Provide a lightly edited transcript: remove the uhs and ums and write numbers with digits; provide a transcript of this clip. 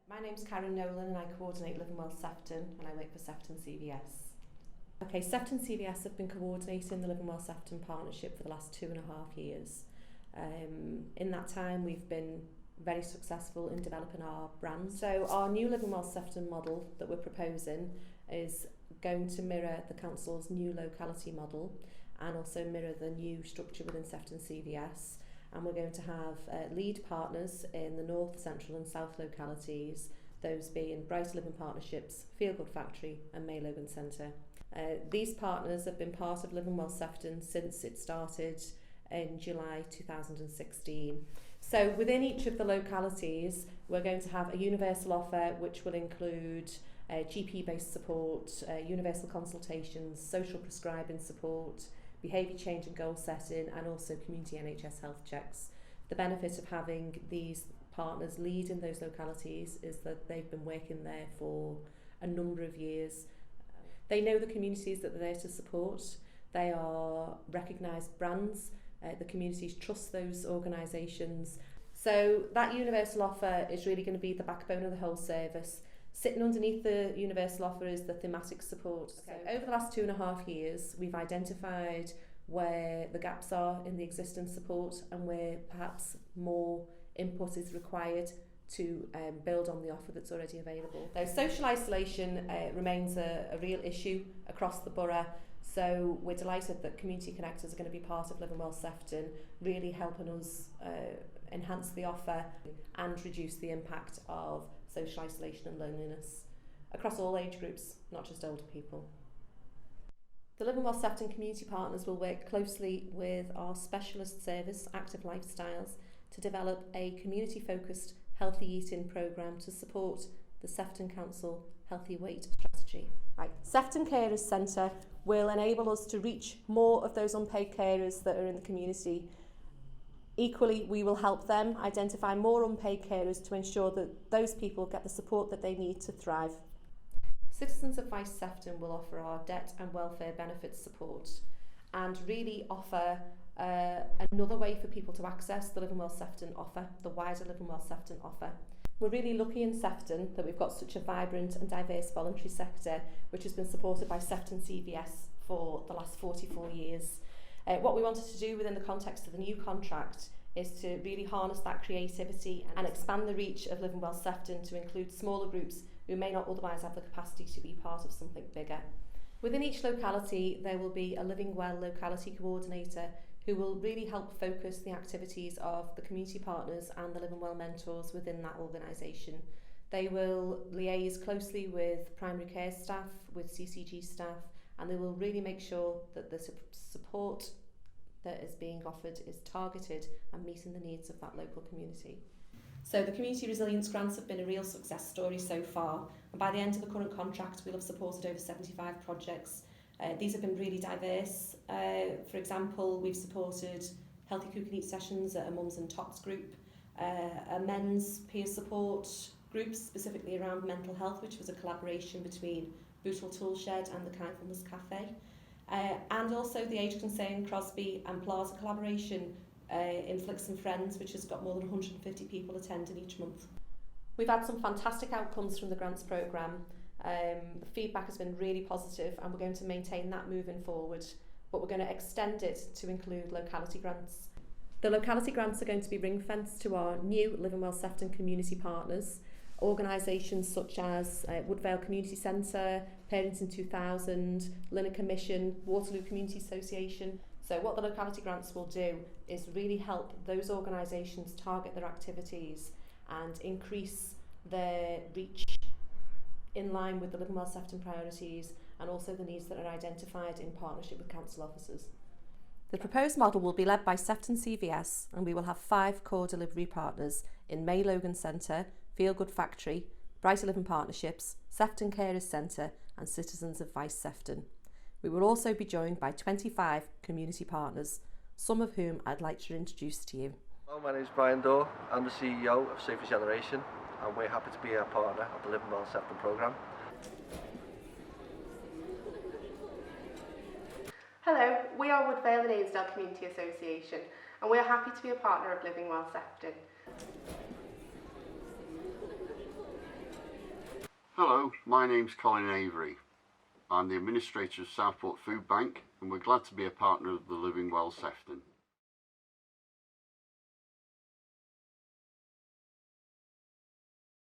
My name's Karen Nolan and I coordinate Living Well Sefton and I work for Sefton CVS. Okay, Sefton CVS have been coordinating the Living Well Sefton partnership for the last 2.5 years. In that time we've been very successful in developing our brand. So our new Living Well Sefton model that we're proposing is going to mirror the council's new locality model and also mirror the new structure within Sefton CVS. And we're going to have lead partners in the North, Central and South localities, those being Brighter Living Partnerships, Feel Good Factory and May Logan Centre. These partners have been part of Living Well Sefton since it started in July 2016. So within each of the localities we're going to have a universal offer which will include GP-based support, universal consultations, social prescribing support, behaviour change and goal setting and also community NHS health checks. The benefit of having these partners lead in those localities is that they've been working there for a number of years. They know the communities that they're there to support. They are recognised brands. The communities trust those organisations. So that universal offer is really going to be the backbone of the whole service. Sitting underneath the universal offer is the thematic support. So over the last 2.5 years, we've identified where the gaps are in the existing support and where perhaps more input is required to build on the offer that's already available. Now, social isolation remains a real issue across the borough. So we're delighted that community connectors are going to be part of Living Well Sefton, really helping us enhance the offer and reduce the impact of social isolation and loneliness across all age groups, not just older people. The Living Well Sefton community partners will work closely with our specialist service, Active Lifestyles, to develop a community-focused healthy eating programme to support the Sefton Council Healthy Weight Strategy. Right. Sefton Carers Centre will enable us to reach more of those unpaid carers that are in the community. Equally, we will help them identify more unpaid carers to ensure that those people get the support that they need to thrive. Citizens of Vice Sefton will offer our debt and welfare benefits support and really offer another way for people to access the Living Well Sefton offer, the wider Living Well Sefton offer. We're really lucky in Sefton that we've got such a vibrant and diverse voluntary sector which has been supported by Sefton CVS for the last 44 years. What we wanted to do within the context of the new contract is to really harness that creativity and expand the reach of Living Well Sefton to include smaller groups who may not otherwise have the capacity to be part of something bigger. Within each locality there will be a Living Well locality coordinator who will really help focus the activities of the community partners and the Living Well mentors within that organisation. They will liaise closely with primary care staff, with CCG staff, and they will really make sure that the support that is being offered is targeted and meeting the needs of that local community. So the community resilience grants have been a real success story so far, and by the end of the current contract we'll have supported over 75 projects. These have been really diverse. For example, we've supported healthy cook and eat sessions at a mums and tots group, a men's peer support group specifically around mental health, which was a collaboration between Bootle Toolshed and the Kindfulness Cafe, and also the Age Concern Crosby and Plaza collaboration in Flicks and Friends, which has got more than 150 people attending each month. We've had some fantastic outcomes from the grants programme. The feedback has been really positive and we're going to maintain that moving forward, but we're going to extend it to include locality grants. The locality grants are going to be ring-fenced to our new Living Well Sefton community partners, organisations such as Woodvale Community Centre, Parenting 2000, Lineker Mission, Waterloo Community Association. So what the locality grants will do is really help those organisations target their activities and increase their reach in line with the Living Well Sefton priorities and also the needs that are identified in partnership with council officers. The proposed model will be led by Sefton CVS and we will have 5 core delivery partners in May Logan Centre, Feel Good Factory, Brighter Living Partnerships, Sefton Carers Centre and Citizens of Vice Sefton. We will also be joined by 25 community partners, some of whom I'd like to introduce to you. Well, my name is Brian Dorr. I'm the CEO of Safer Generation and we're happy to be a partner of the Living Well Sefton programme. Hello, we are Woodvale and Ainsdale Community Association and we are happy to be a partner of Living Well Sefton. Hello, my name's Colin Avery. I'm the administrator of Southport Food Bank and we're glad to be a partner of the Living Well Sefton.